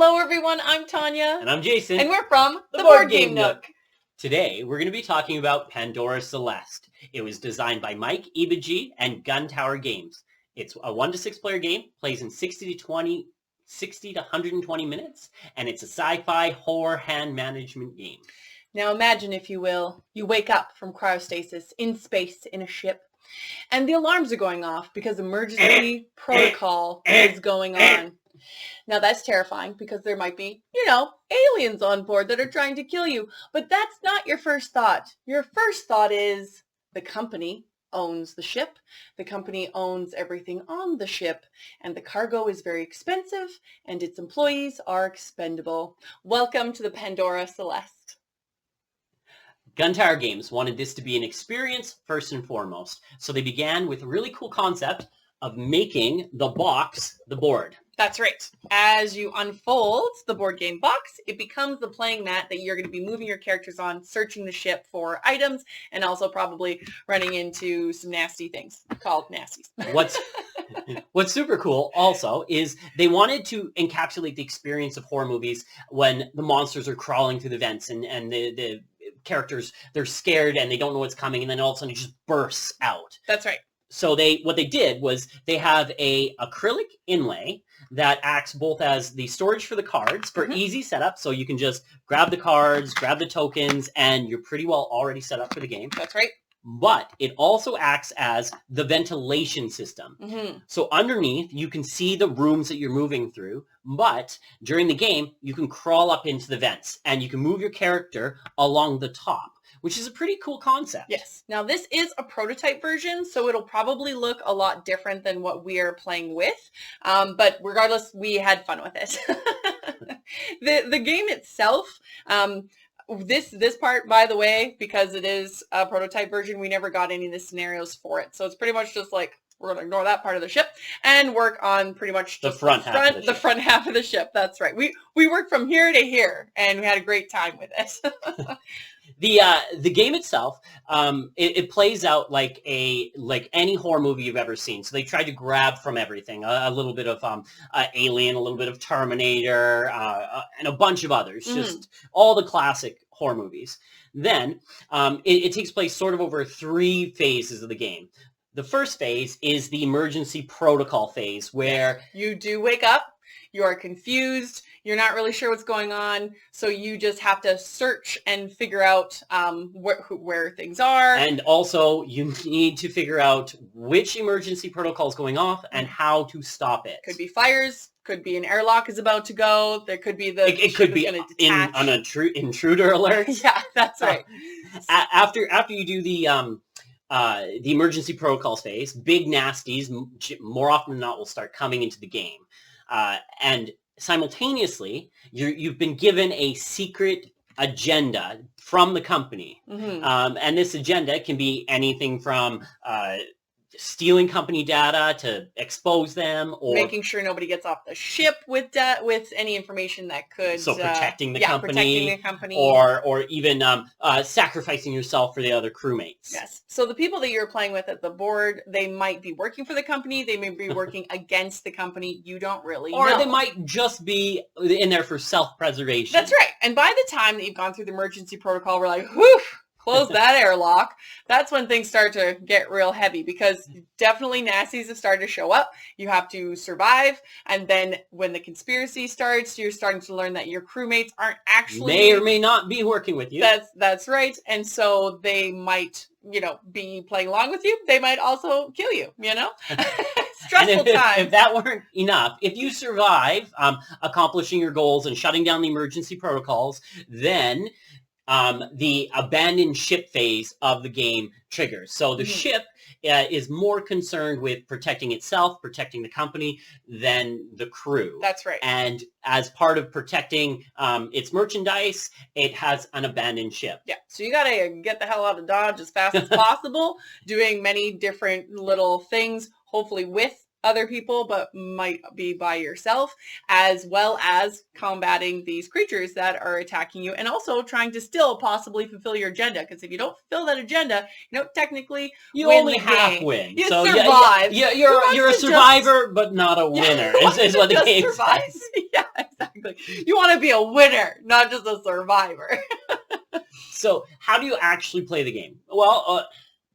Hello everyone, I'm Tanya. And I'm Jason. And we're from the Board Game Nook. Today, we're going to be talking about Pandora Celeste. It was designed by Mike Ibeji and Guntower Games. It's a 1 to 6 player game, plays in 60 to 120 minutes, and it's a sci-fi horror hand management game. Now imagine, if you will, you wake up from cryo-stasis in space in a ship, and the alarms are going off because emergency protocol is going on. Now that's terrifying because there might be, aliens on board that are trying to kill you. But that's not your first thought. Your first thought is the company owns the ship. The company owns everything on the ship. And the cargo is very expensive and its employees are expendable. Welcome to the Pandora Celeste. Guntower Games wanted this to be an experience first and foremost. So they began with a really cool concept of making the box the board. That's right. As you unfold the board game box, it becomes the playing mat that you're going to be moving your characters on, searching the ship for items, and also probably running into some nasty things called nasties. What's super cool also is they wanted to encapsulate the experience of horror movies when the monsters are crawling through the vents and the characters, they're scared and they don't know what's coming, and then all of a sudden it just bursts out. That's right. So what they did was they have a acrylic inlay that acts both as the storage for the cards for easy setup. So you can just grab the cards, grab the tokens, and you're pretty well already set up for the game. That's right. But it also acts as the ventilation system. So underneath, you can see the rooms that you're moving through. But during the game, you can crawl up into the vents and you can move your character along the top, which is a pretty cool concept. Yes. Now, this is a prototype version, so it'll probably look a lot different than what we are playing with. But regardless, we had fun with it. The game itself, this part, by the way, because it is a prototype version, we never got any of the scenarios for it. So it's pretty much just like, we're going to ignore that part of the ship and work on pretty much just the front half of the ship. That's right. We worked from here to here, and we had a great time with it. The game itself, it plays out like any horror movie you've ever seen. So they tried to grab from everything, a little bit of Alien, a little bit of Terminator, and a bunch of others, just all the classic horror movies. Then it takes place sort of over 3 phases of the game. The first phase is the emergency protocol phase, where you do wake up, you are confused, you're not really sure what's going on, so you just have to search and figure out where things are. And also, you need to figure out which emergency protocol is going off and how to stop it. Could be fires, could be an airlock is about to go, there could be It could be an intruder alert. Yeah, that's right. After you do the emergency protocols phase, big nasties, more often than not, will start coming into the game. And simultaneously, you've been given a secret agenda from the company. And this agenda can be anything from stealing company data to expose them, or making sure nobody gets off the ship with any information that could protecting the company, or even sacrificing yourself for the other crewmates. Yes. So the people that you're playing with at the board, they might be working for the company, they may be working against the company. You don't really know. They might just be in there for self-preservation. That's right. And by the time that you've gone through the emergency protocol, we're like, whew, close that airlock. That's when things start to get real heavy, because definitely nasties have started to show up. You have to survive. And then when the conspiracy starts, you're starting to learn that your crewmates aren't actually... may or may not be working with you. That's right. And so they might, be playing along with you. They might also kill you, Stressful times. If that weren't enough, if you survive accomplishing your goals and shutting down the emergency protocols, then the abandoned ship phase of the game triggers. So the ship is more concerned with protecting itself, protecting the company, than the crew. That's right. And as part of protecting its merchandise, it has an abandoned ship. Yeah. So you got to get the hell out of Dodge as fast as possible, doing many different little things, hopefully with other people, but might be by yourself, as well as combating these creatures that are attacking you, and also trying to still possibly fulfill your agenda. Because if you don't fulfill that agenda, technically you only half win. You survive. You're a survivor, but not a winner. Is what the game says. Yeah, exactly. You want to be a winner, not just a survivor. So how do you actually play the game? Well,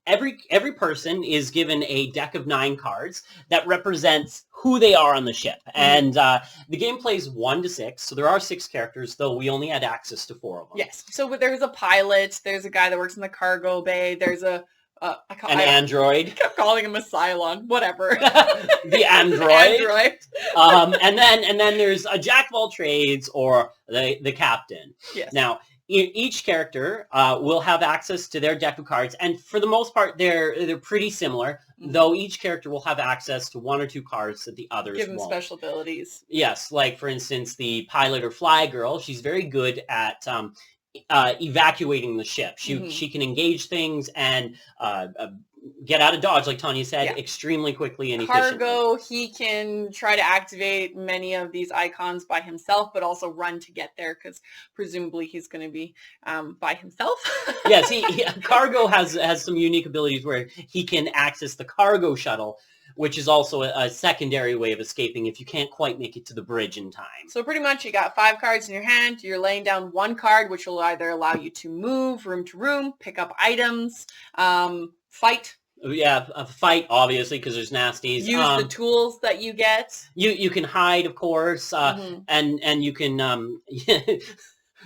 every person is given a deck of 9 cards that represents who they are on the ship. And the game plays 1 to 6. So there are 6 characters, though we only had access to 4 of them. Yes. So there's a pilot. There's a guy that works in the cargo bay. There's an android. I kept calling him a Cylon. Whatever. The android. And then there's a jack of all trades or the captain. Yes. Now, each character will have access to their deck of cards, and for the most part, they're pretty similar. Though each character will have access to 1 or 2 cards that the others Give them won't. special abilities. Yes, like for instance, the pilot or fly girl. She's very good at evacuating the ship. She can engage things and get out of dodge, like Tanya said, extremely quickly and efficiently. Cargo, he can try to activate many of these icons by himself, but also run to get there because presumably he's going to be by himself. Yes, Cargo has some unique abilities where he can access the cargo shuttle, which is also a secondary way of escaping if you can't quite make it to the bridge in time. So pretty much you got 5 cards in your hand. You're laying down 1 card, which will either allow you to move room to room, pick up items, fight. Yeah, a fight, obviously, because there's nasties. Use the tools that you get. You can hide, of course, and you can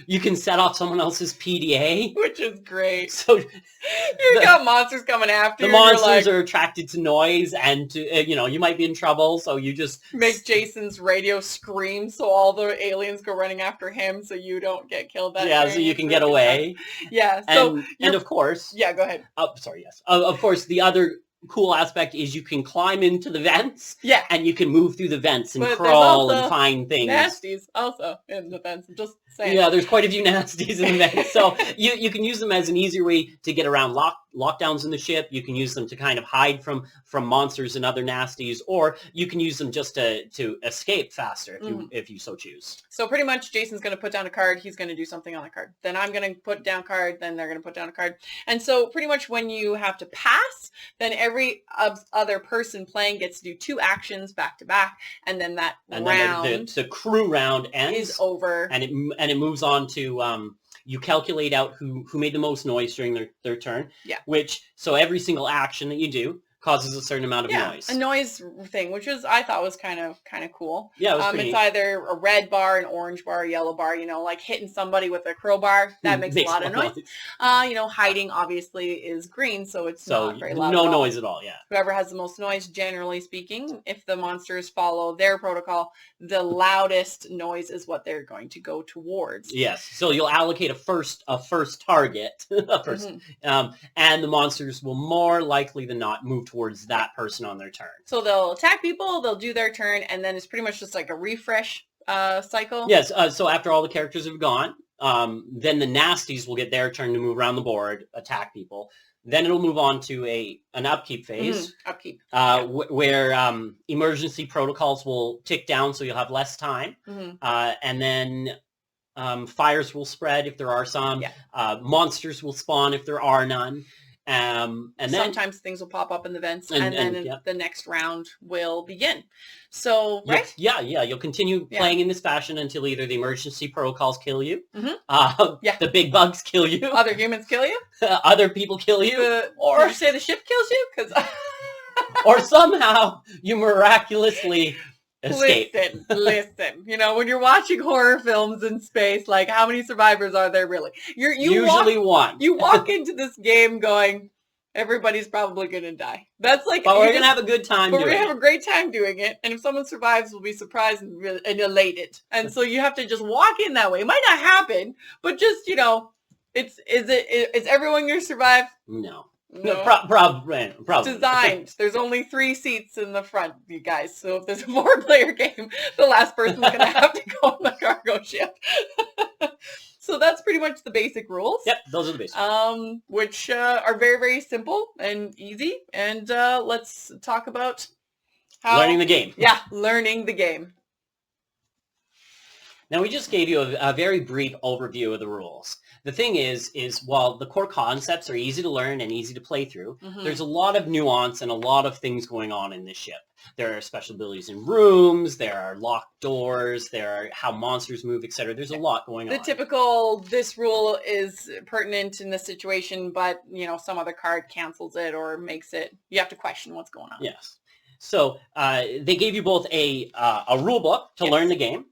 you can set off someone else's PDA, which is great. So you got monsters coming after you. The monsters are attracted to noise, and to you might be in trouble, so you just make Jason's radio scream, so all the aliens go running after him, so you don't get killed. So you can get away. Yeah. So and of course, yeah. Go ahead. Oh, sorry. Yes. Of course, the other cool aspect is you can climb into the vents. Yeah. And you can move through the vents and crawl and find things. Nasties also in the vents. Just saying. Yeah, there's quite a few nasties in the vents. So you can use them as an easier way to get around lockdowns in the ship. You can use them to kind of hide from monsters and other nasties, or you can use them just to escape faster if you so choose. So pretty much Jason's going to put down a card. He's going to do something on a card. Then I'm going to put down a card. Then they're going to put down a card. And so pretty much when you have to pass, then every other person playing gets to do 2 actions back to back, and then that round, then the crew round ends, is over, and it moves on to you calculate out who made the most noise during their turn. Yeah. So every single action that you do causes a certain amount of noise. A noise thing, which I thought was kind of cool. Yeah, it was pretty it's either a red bar, an orange bar, a yellow bar, like hitting somebody with a crowbar. That makes a lot of noise. Hiding obviously is green, so it's not very loud. No noise at all, yeah. Whoever has the most noise, generally speaking, if the monsters follow their protocol, the loudest noise is what they're going to go towards. Yes. So you'll allocate a first target, and the monsters will more likely than not move towards that person on their turn. So they'll attack people, they'll do their turn, and then it's pretty much just like a refresh cycle. Yes, so after all the characters have gone, then the nasties will get their turn to move around the board, attack people. Then it'll move on to an upkeep phase. Upkeep. Where emergency protocols will tick down, so you'll have less time. And then fires will spread if there are some. Yeah. Monsters will spawn if there are none. And then sometimes things will pop up in the vents, and then the next round will begin. So, right? Yeah. You'll continue playing in this fashion until either the emergency protocols kill you, the big bugs kill you, other humans kill you, other people kill you, or did you say the ship kills you? Because or somehow you miraculously escape. Listen. When you're watching horror films in space, like how many survivors are there really? You usually one. You walk into this game going, everybody's probably gonna die. That's like, but we're gonna have a good time. But we're gonna have a great time doing it. And if someone survives, we'll be surprised and elated. And so you have to just walk in that way. It might not happen, but just is everyone gonna survive? No. Probably. Designed. There's only 3 seats in the front, you guys. So if there's a 4-player game, the last person's going to have to go on the cargo ship. So that's pretty much the basic rules. Yep, those are the basics. Which are very, very simple and easy. And let's talk about learning the game. Yeah, learning the game. Now, we just gave you a very brief overview of the rules. The thing is while the core concepts are easy to learn and easy to play through, there's a lot of nuance and a lot of things going on in this ship. There are special abilities in rooms, there are locked doors, there are how monsters move, etc. There's a lot going on. The typical, this rule is pertinent in this situation, but, some other card cancels it or makes it, you have to question what's going on. Yes. So they gave you both a rule book to learn the game.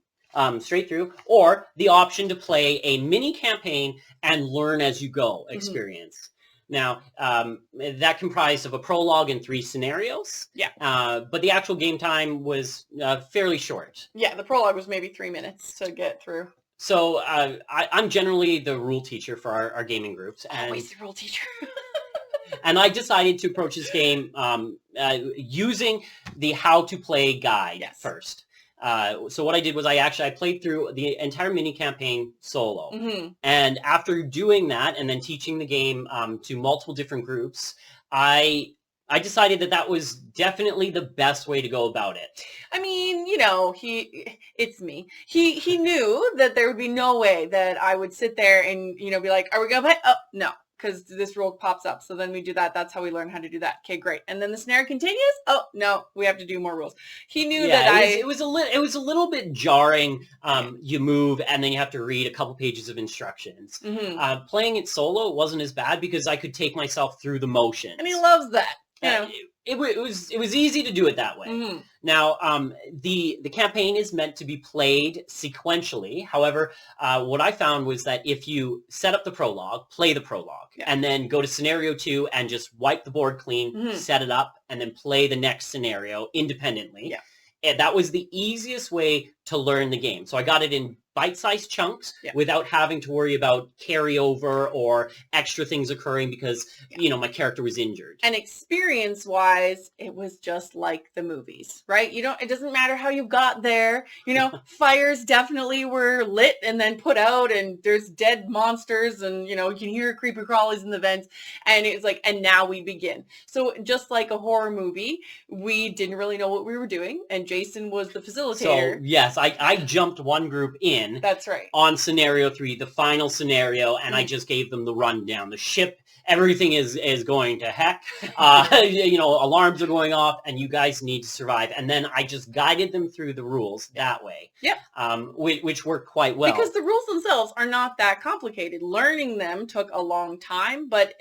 Straight through, or the option to play a mini campaign and learn as you go experience. Now, that comprised of a prologue and 3 scenarios. Yeah. But the actual game time was fairly short. Yeah, the prologue was maybe 3 minutes to get through. So I'm generally the rule teacher for our gaming groups. Always the rule teacher. And I decided to approach this game using the how to play guide first. So what I did was I played through the entire mini campaign solo. And after doing that and then teaching the game to multiple different groups, I decided that was definitely the best way to go about it. I mean, it's me. He knew that there would be no way that I would sit there and, be like, are we going to play? Oh, no. Because this rule pops up. So then we do that. That's how we learn how to do that. Okay, great. And then the scenario continues. Oh, no, we have to do more rules. He knew that it was a little bit jarring. You move and then you have to read a couple pages of instructions. Playing it solo wasn't as bad because I could take myself through the motions. And he loves that. It was easy to do it that way. Now, the campaign is meant to be played sequentially. However, what I found was that if you set up the prologue, play the prologue, and then go to scenario 2 and just wipe the board clean, set it up, and then play the next scenario independently. And that was the easiest way to learn the game. So I got it in bite-sized chunks without having to worry about carryover or extra things occurring because, my character was injured. And experience-wise, it was just like the movies, right? It doesn't matter how you got there. Fires definitely were lit and then put out and there's dead monsters and, you can hear creepy crawlies in the vents. And it's like, and now we begin. So just like a horror movie, we didn't really know what we were doing. And Jason was the facilitator. So, yes, I jumped one group in. That's right. On scenario 3, the final scenario, and I just gave them the rundown. The ship, everything is going to heck. Alarms are going off, and you guys need to survive. And then I just guided them through the rules that way. Yep. Which worked quite well. Because the rules themselves are not that complicated. Learning them took a long time, but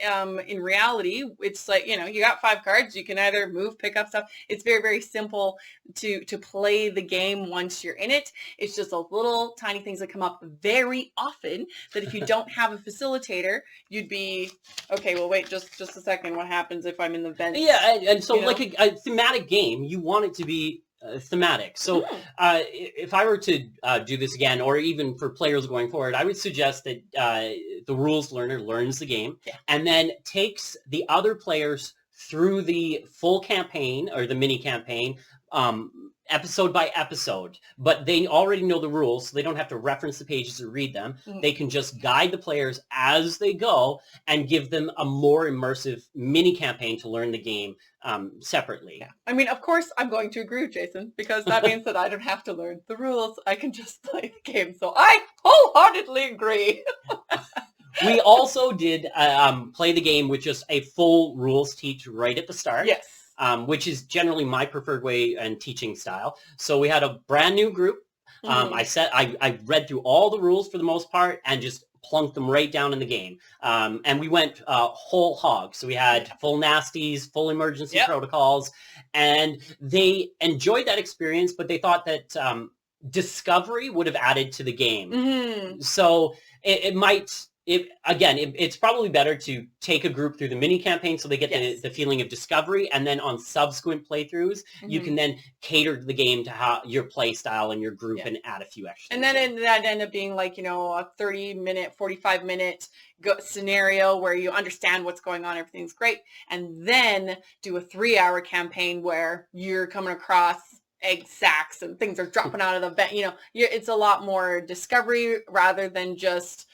in reality, it's like, you got 5 cards. You can either move, pick up stuff. It's very, very simple to play the game once you're in it. It's just a little tiny things that come up very often that if you don't have a facilitator, you'd be, okay, well, wait, just a second. What happens if I'm in the vent? Yeah, and so like a thematic game, you want it to be thematic. So if I were to do this again, or even for players going forward, I would suggest that the rules learner learns the game and then takes the other players through the full campaign or the mini campaign episode by episode, but they already know the rules, so they don't have to reference the pages or read them. They can just guide the players as they go and give them a more immersive mini campaign to learn the game separately. I mean, of course, I'm going to agree with Jason, because that means that I don't have to learn the rules. I can just play the game, so I wholeheartedly agree. We also did play the game with just a full rules teach right at the start. Yes. Which is generally my preferred way and teaching style. So we had a brand new group. I read through all the rules for the most part and just plunked them right down in the game. And we went whole hog. So we had full nasties, full emergency protocols, and they enjoyed that experience, but they thought that discovery would have added to the game. So it's probably better to take a group through the mini campaign so they get the feeling of discovery, and then on subsequent playthroughs, you can then cater the game to how your play style and your group and add a few extra. And then that ended up being like, a 30-minute, 45-minute scenario where you understand what's going on, everything's great, and then do a 3-hour campaign where you're coming across egg sacks and things are dropping out of the vent. It's a lot more discovery rather than just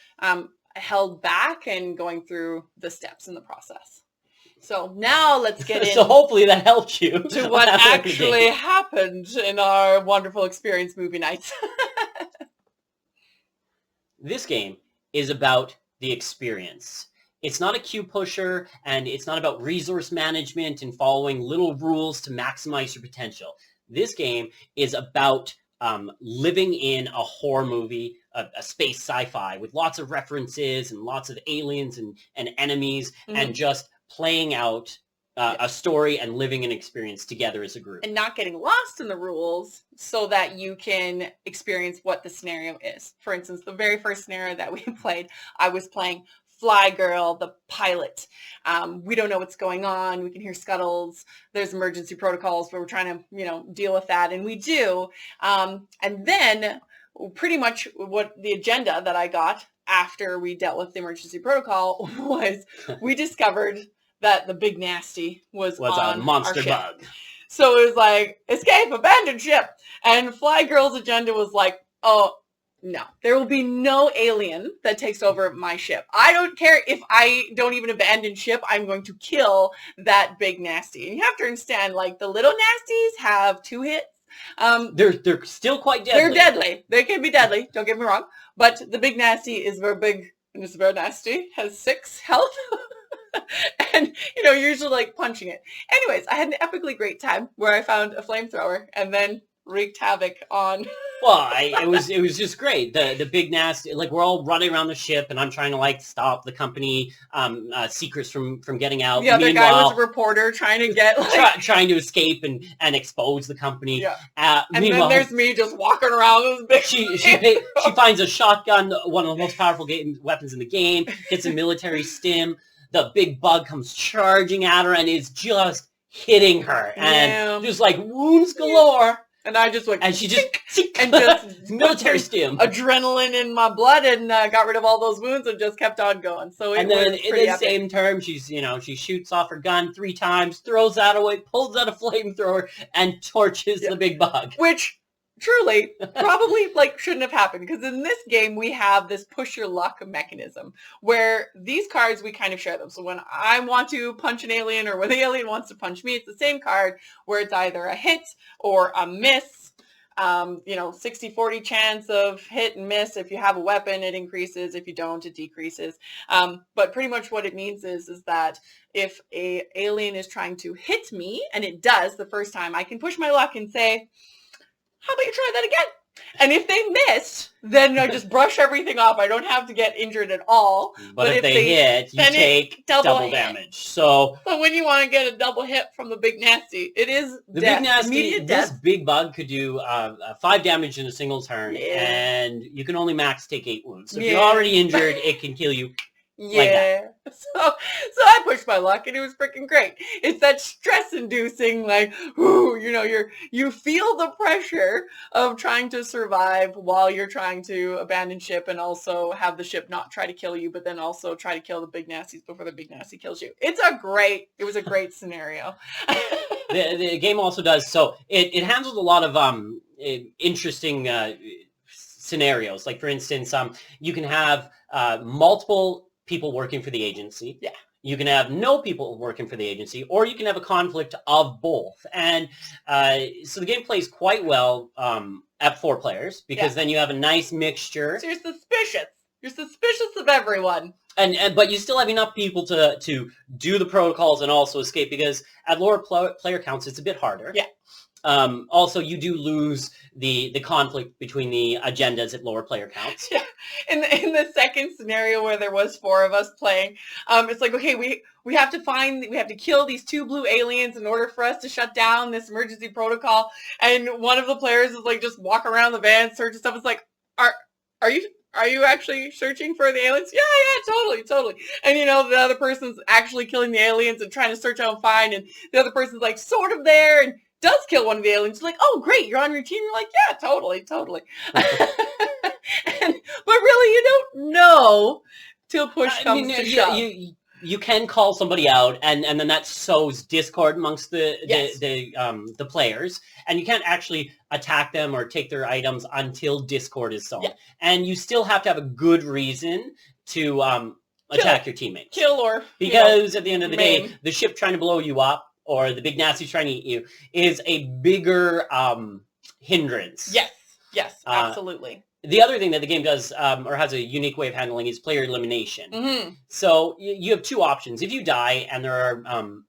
held back and going through the steps in the process. So now let's get into so hopefully that helped you to what actually happened in our wonderful experience movie nights. This game is about the experience. It's not a queue pusher, and it's not about resource management and following little rules to maximize your potential. This game is about living in a horror movie, a space sci-fi with lots of references and lots of aliens and enemies, and just playing out a story and living an experience together as a group. And not getting lost in the rules so that you can experience what the scenario is. For instance, the very first scenario that we played, I was playing Fly Girl, the pilot. We don't know what's going on. We can hear scuttles. There's emergency protocols where we're trying to, deal with that. And we do. And then pretty much what the agenda that I got after we dealt with the emergency protocol was we discovered that the big nasty was on a monster our ship. bug. So it was like, escape, abandoned ship. And Fly Girl's agenda was like, oh, no, there will be no alien that takes over my ship. I don't care if I don't even abandon ship. I'm going to kill that big nasty. And you have to understand, like, the little nasties have 2 hits. They're still quite deadly. They're deadly. They can be deadly. Don't get me wrong. But the big nasty is very big and it's very nasty. Has 6 health. And, you're usually like punching it. Anyways, I had an epically great time where I found a flamethrower and then wreaked havoc on... Well, it was just great. The big nasty, like, we're all running around the ship, and I'm trying to, like, stop the company secrets from getting out. The other guy was a reporter trying to get, like... trying to escape and expose the company. Yeah. And then there's me just walking around with this big... She finds a shotgun, one of the most powerful weapons in the game, gets a military stim. The big bug comes charging at her and is just hitting her. And just, like, wounds galore. And I just went, and she just military stim, adrenaline in my blood, and got rid of all those wounds and just kept on going. So and then in the same term, she shoots off her gun 3 times, throws that away, pulls out a flamethrower, and torches the big bug. Which truly probably shouldn't have happened, because in this game we have this push your luck mechanism where these cards, we kind of share them. So when I want to punch an alien or when the alien wants to punch me, it's the same card where it's either a hit or a miss. 60-40 chance of hit and miss. If you have a weapon, it increases. If you don't, it decreases. But pretty much what it means is that if a alien is trying to hit me, and it does the first time, I can push my luck and say, how about you try that again? And if they miss, then I just brush everything off. I don't have to get injured at all. But if they hit, you take double damage. So when you want to get a double hit from the big nasty, it is the death. Big nasty. Immediate this death. Big bug could do 5 damage in a single turn, and you can only max take 8 wounds. So if you're already injured, it can kill you. Yeah. Like so I pushed my luck and it was freaking great. It's that stress inducing, like, ooh, you feel the pressure of trying to survive while you're trying to abandon ship and also have the ship not try to kill you, but then also try to kill the big nasties before the big nasty kills you. It was a great scenario. The game also does, so it handles a lot of interesting scenarios. Like, for instance, you can have multiple people working for the agency. Yeah. You can have no people working for the agency, or you can have a conflict of both. And so the game plays quite well at 4 players, because then you have a nice mixture. So you're suspicious. You're suspicious of everyone. But you still have enough people to do the protocols and also escape, because at lower player counts, it's a bit harder. Yeah. Also, you do lose the conflict between the agendas at lower player counts. Yeah. In the second scenario where there was 4 of us playing, it's like, okay, we have to kill these 2 blue aliens in order for us to shut down this emergency protocol. And one of the players is like, just walk around the van, search and stuff. It's like, are you actually searching for the aliens? Yeah, totally. And the other person's actually killing the aliens and trying to search out and find, and the other person's like sort of there and does kill one of the aliens. You're like, oh great, you're on your team. You're like, yeah, totally. But really, you don't know till push comes to shove. You can call somebody out, and then that sows discord amongst the players, and you can't actually attack them or take their items until discord is sown. Yeah. And you still have to have a good reason to attack your teammates. Kill or because at the end of the day, the ship trying to blow you up or the big nasty trying to eat you is a bigger hindrance. Yes, absolutely. the other thing that the game does, or has a unique way of handling, is player elimination. Mm-hmm. So you have two options. If you die and there are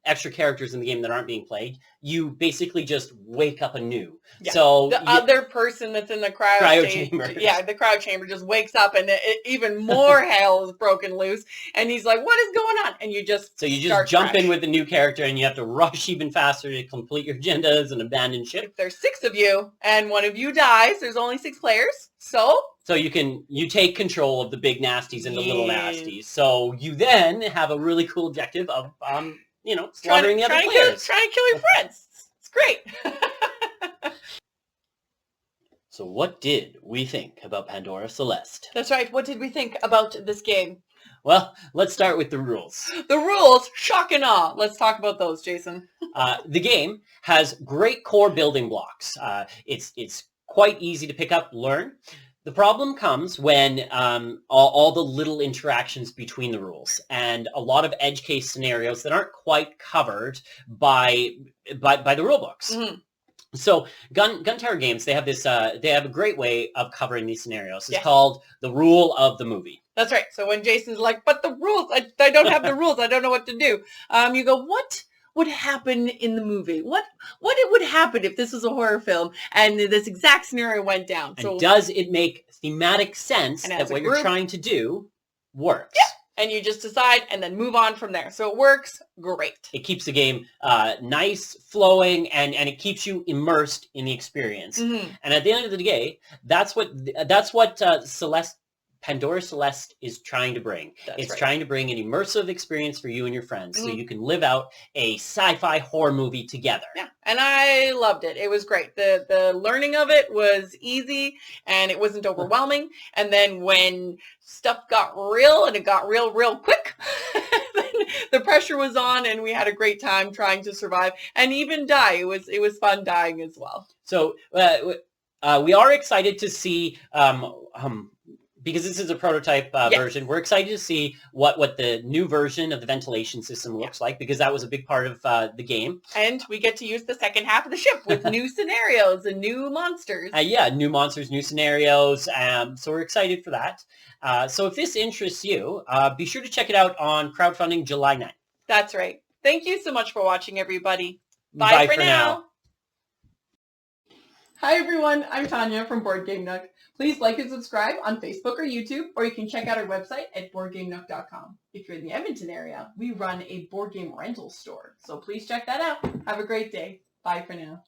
extra characters in the game that aren't being played, you basically just wake up anew. Yeah. So the other person that's in the cryo chamber. Yeah, the cryo chamber just wakes up and even more hell is broken loose. And he's like, what is going on? And you just jump in with the new character and you have to rush even faster to complete your agendas and abandon ship. If there's 6 of you and one of you dies, there's only 6 players. So you take control of the big nasties and the little nasties. So you then have a really cool objective of slaughtering the other players. Trying to kill your friends. It's great. So what did we think about Pandora Celeste? That's right. What did we think about this game? Well, let's start with the rules. The rules, shock and awe. Let's talk about those, Jason. The game has great core building blocks. It's quite easy to pick up, learn. The problem comes when all the little interactions between the rules and a lot of edge case scenarios that aren't quite covered by the rule books. Mm-hmm. So Guntower games, they have a great way of covering these scenarios. It's called the rule of the movie. That's right. So when Jason's like, but the rules, I don't have the rules. I don't know what to do. You go, what would happen in the movie? What it would happen if this was a horror film and this exact scenario went down? So, and does it make thematic sense that what you're trying to do works? Yeah. And you just decide and then move on from there. So it works great. It keeps the game nice, flowing, and it keeps you immersed in the experience. Mm-hmm. And at the end of the day, that's what Pandora Celeste is trying to bring. It's trying to bring an immersive experience for you and your friends so you can live out a sci-fi horror movie together. Yeah, and I loved it. It was great. The learning of it was easy and it wasn't overwhelming. And then when stuff got real and it got real quick, then the pressure was on and we had a great time trying to survive and even die. It was fun dying as well. So we are excited to see because this is a prototype version, we're excited to see what the new version of the ventilation system looks like, because that was a big part of the game. And we get to use the second half of the ship with new scenarios and new monsters. New monsters, new scenarios. So we're excited for that. So if this interests you, be sure to check it out on Crowdfunding July 9th. That's right. Thank you so much for watching, everybody. Bye for now. Hi, everyone. I'm Tanya from Board Game Nook. Please like and subscribe on Facebook or YouTube, or you can check out our website at boardgamenook.com. If you're in the Edmonton area, we run a board game rental store, so please check that out. Have a great day. Bye for now.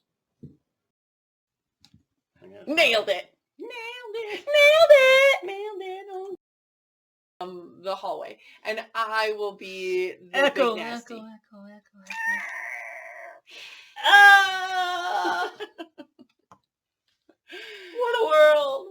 Nailed it! Nailed it! Nailed it! Nailed it! The hallway, and I will be the big nasty. Echo. Ah! What a world!